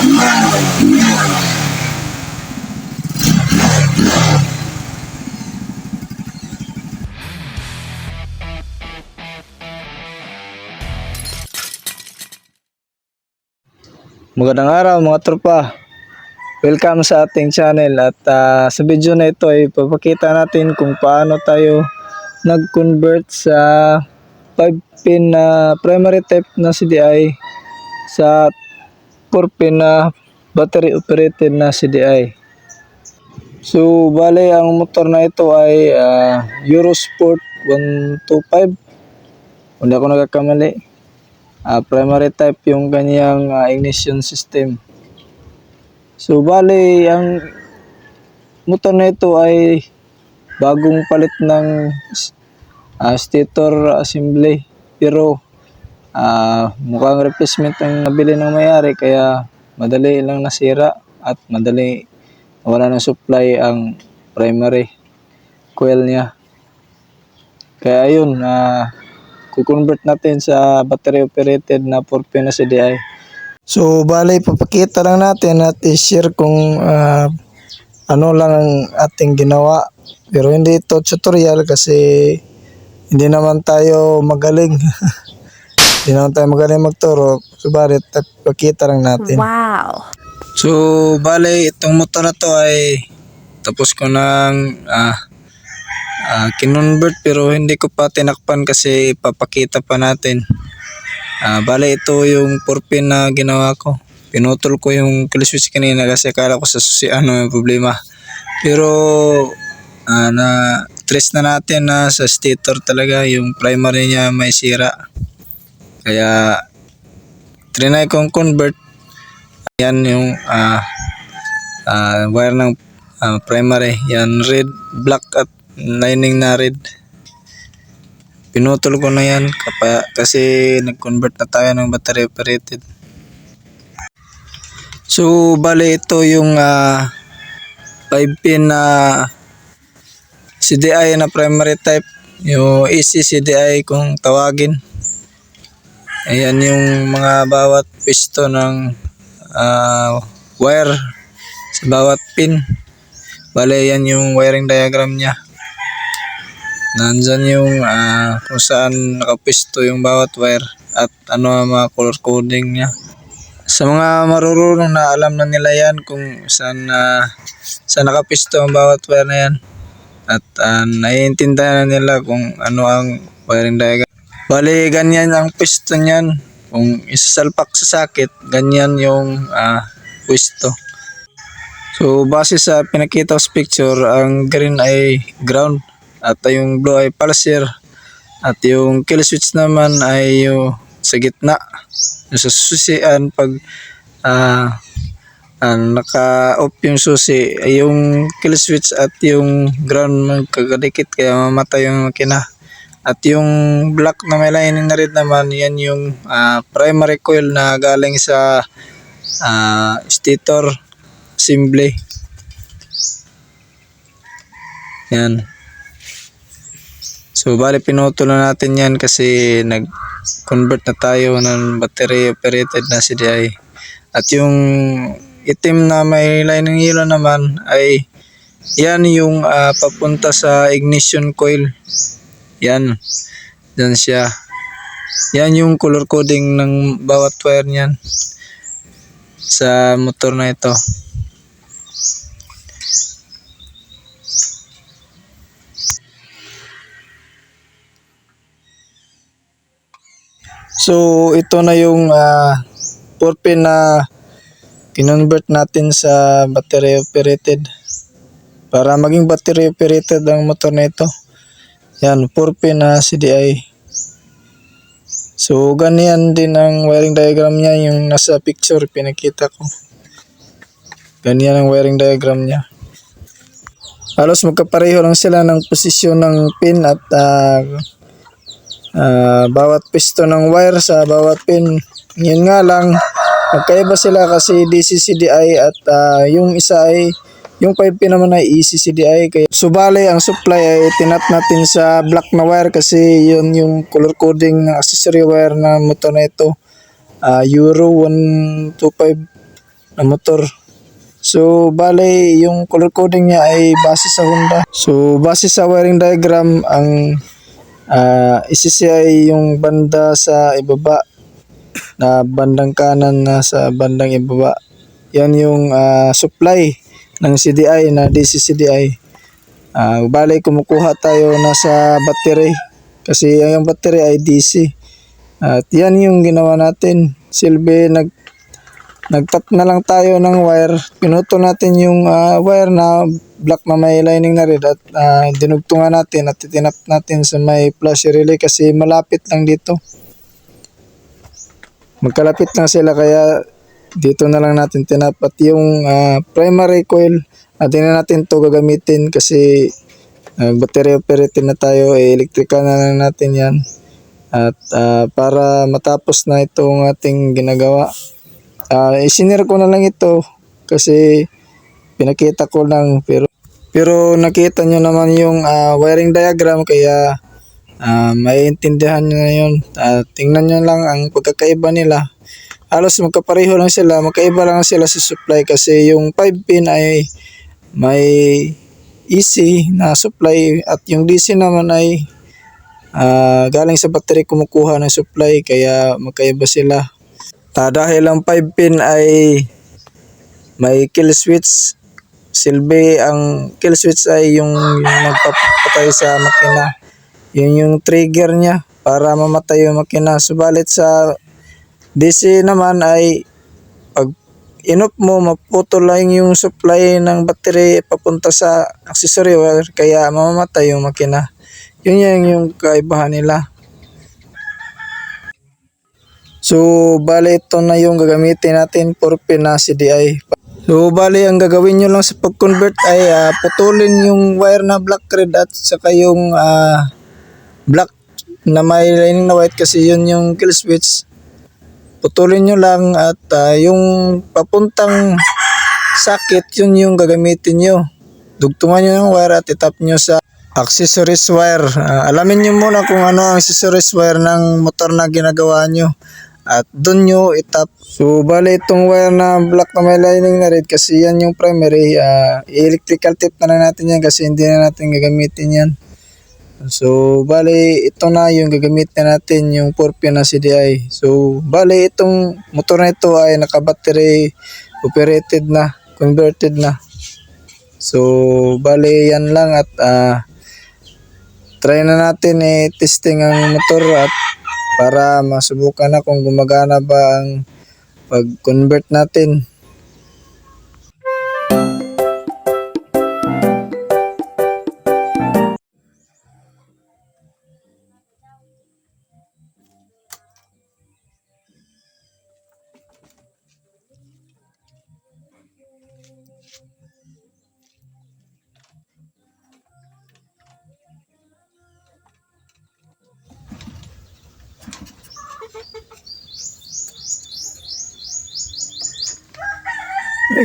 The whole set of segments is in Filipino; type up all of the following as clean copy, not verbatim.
Magandang araw mga tropa. Welcome sa ating channel at sa video na ito ay papakita natin kung paano tayo nag-convert sa 5-pin na primary type na CDI sa 4-pin na battery operated na CDI. So bale ang motor na ito ay Eurosport 125 kung di ako nagkakamali. Primary type yung kanyang ignition system. So bale ang motor na ito ay bagong palit ng stator assembly, pero mukhang replacement ang nabili ng may-ari kaya madali lang nasira at madali wala ng supply ang primary coil niya. Kaya ayun, kukonvert natin sa battery operated na 4-pin na CDI. So bale papakita lang natin at i-share kung ano lang ang ating ginawa, pero hindi ito tutorial kasi hindi naman tayo magaling. Hindi naman tayo magaling magturo, subalit pakita lang natin. Wow. So bale itong motor na to ay tapos ko nang kinonvert, pero hindi ko pa tinakpan kasi papakita pa natin. Bale ito yung 4-pin na ginawa ko. Pinutol ko yung kill switch kanina kasi akala ko sa susian yung problema. Pero na trace na natin na sa stator talaga yung primary niya may sira. Kaya trinay kong convert. Yan yung wire ng primary. Yan red, black at lining na red. Pinutol ko na yan kasi nag-convert na tayo ng battery operated. So bale ito yung 5-pin na CDI na primary type, yung AC CDI kung tawagin. Ayan yung mga bawat pisto ng wire sa bawat pin. Bale yan yung wiring diagram niya. Nandyan yung kung saan nakapisto yung bawat wire at ano ang mga color coding niya. Sa mga marurunong na alam na nila yan kung saan nakapisto ang bawat wire na yan. At naiintindihan na nila kung ano ang wiring diagram. Bali ganyan ang pisto niyan. Kung isasalpak sa sakit, ganyan yung pisto. So base sa pinakita sa picture, ang green ay ground at yung blue ay pulser at yung kill switch naman ay yung sa gitna, yung sa susian. Pag naka-off yung susi, yung kill switch at yung ground magkakadikit kaya mamatay yung makina. At yung black na may lining na red naman, yan yung primary coil na galing sa stator assembly. Yan. So bali pinutol na natin yan kasi nag-convert na tayo ng battery operated na CDI. At yung itim na may lining yellow naman ay yan yung papunta sa ignition coil. Yan. Yan siya. Yan yung color coding ng bawat wire niyan sa motor na ito. So ito na yung 4-pin na kinonvert natin sa battery operated. Para maging battery operated ang motor na ito. Yan, 4-pin na CDI. So ganyan din ang wiring diagram niya, yung nasa picture pinakita ko. Ganyan ang wiring diagram niya. Halos magkapareho lang sila ng posisyon ng pin at bawat pisto ng wire sa bawat pin. Yun nga lang, magkaiba sila kasi DC CDI at yung isa ay yung 5-pin naman ay AC CDI. Kaya subali ang supply ay tinat natin sa black na wire kasi yun yung color coding ng accessory wire na motor na ito. Euro 125 na motor. So, bale, yung color coding niya ay base sa Honda. So, base sa wiring diagram, ang ICC ay yung banda sa ibaba, na bandang kanan na sa bandang ibaba. Yan yung supply ng CDI na DC CDI. Bale, kumukuha tayo na sa battery kasi yung battery ay DC. At yan yung ginawa natin. Silbi, nagtap na lang tayo ng wire. Pinuto natin yung wire na black na may lining na red at dinugtungan natin at itinap natin sa may flash relay kasi malapit lang dito. Magkalapit lang sila kaya dito na lang natin tinap. At yung primary coil, atin na natin to gagamitin kasi battery operated na tayo, electrical na lang natin yan. At para matapos na itong ating ginagawa, isinir ko na lang ito kasi pinakita ko lang, pero nakita nyo naman yung wiring diagram kaya maiintindihan nyo na yun. Tingnan nyo lang ang pagkakaiba nila. Halos magkapareho lang sila, magkaiba lang sila sa supply kasi yung 5 pin ay may AC na supply at yung DC naman ay galing sa battery kumukuha ng supply kaya magkaiba sila. Dahil ang 5 pin ay may kill switch, silbi ang kill switch ay yung nagpapatay sa makina. Yun yung trigger niya para mamatay yung makina. Subalit sa DC naman ay pag inop mo, maputol lang yung supply ng battery papunta sa accessory wire kaya mamamatay yung makina. Yun yung kaibahan nila. So, bale ito na yung gagamitin natin for pin na CDI. So, bale ang gagawin nyo lang sa pag-convert ay putulin yung wire na black red at saka yung black na may lining na white kasi yun yung kill switch. Putulin nyo lang at yung papuntang socket yun yung gagamitin nyo. Dugtungan nyo ng wire at itap nyo sa accessories wire. Alamin nyo muna kung ano ang accessories wire ng motor na ginagawa nyo at doon nyo itap. So bale itong wire na black na may lining na red kasi yan yung primary, electrical tape na lang natin yan kasi hindi na natin gagamitin yan. So bale ito na yung gagamitin natin, yung 4 pin na CDI. So bale itong motor na ito ay naka battery operated na, converted na. So bale yan lang at try na natin testing ang motor at para masubukan na kung gumagana ba ang pag-convert natin.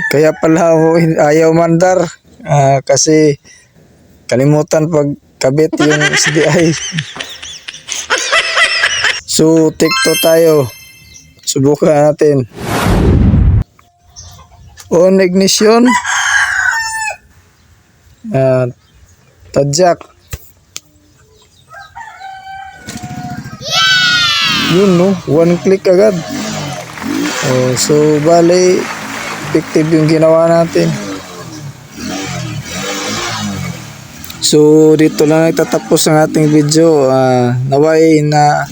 Kaya pala ayaw mandar kasi kalimutan pag kabit yung CDI. So tikto tayo, subukan natin. On ignition, tadjak. Yun no, one click agad. So bale effective yung ginawa natin. So dito lang nagtatapos ang ating video. Naway na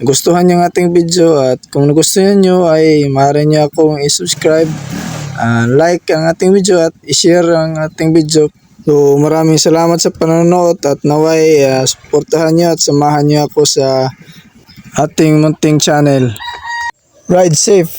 gustuhan yung ating video at kung nagustuhan nyo ay maaari nyo akong i-subscribe, like ang ating video at i-share ang ating video. So maraming salamat sa panonood at naway suportahan nyo at samahan nyo ako sa ating munting channel. Ride safe!